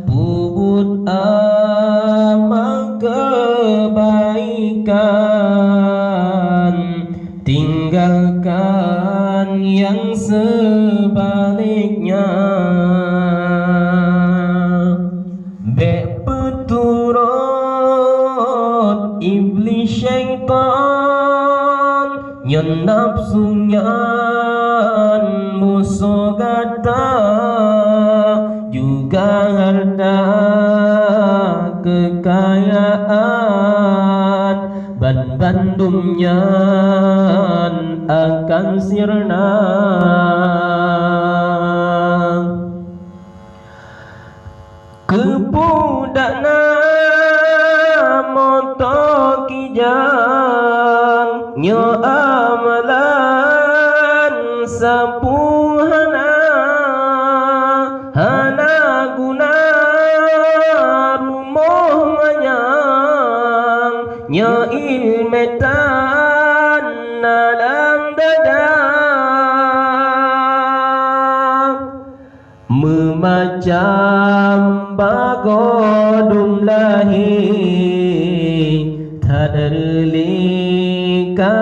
Puput amal kebaikan, tinggalkan yang sebaliknya. Bepeturut iblis syaitan, nyon nafsunya musuh gata, juga harta kekayaan, bandumnya akan sirna. Kepudakna moto kijang, nyo amalan sapuhana, hana guna rumuh manyang, nyo ilmetan dalam dada. Memacam bagodum lahi, taderli ka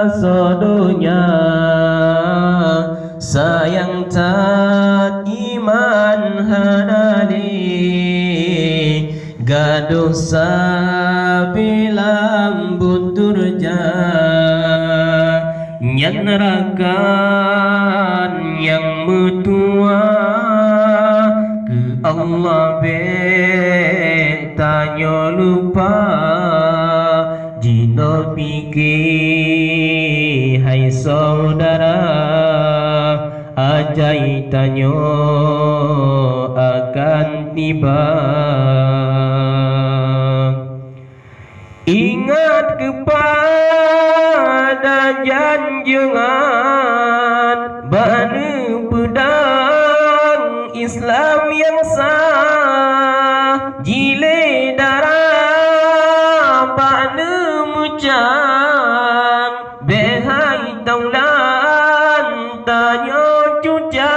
asodonya, sayang tak iman hanali, gaduh sabilang buturja, nyan nerakan yang mutua. Allah bertanya lupa, jino fikir hai saudara, ajai tanya akan tiba. Ingat kepada janjungan banu pedang Islam yang sah, jile darah banu mucang, behai taulan tanya cucang.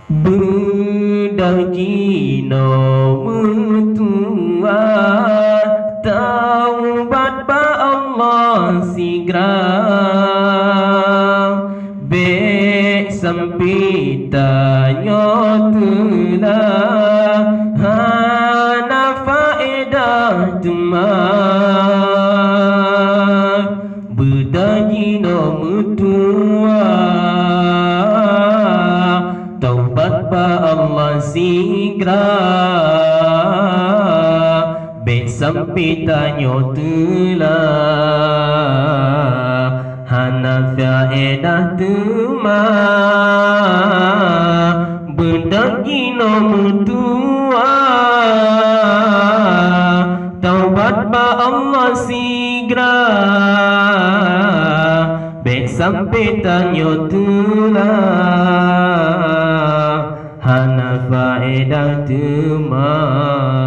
Bedah jino mutua, taubat ba Allah sigra, sempitanya telah hana faedah teman, bedajina mutua, taubat ba Allah sigra, sempitanya telah hana faedah teman, bedagino mutua, taubat ba Allah sigra, sampai tanya telah hana faedah teman.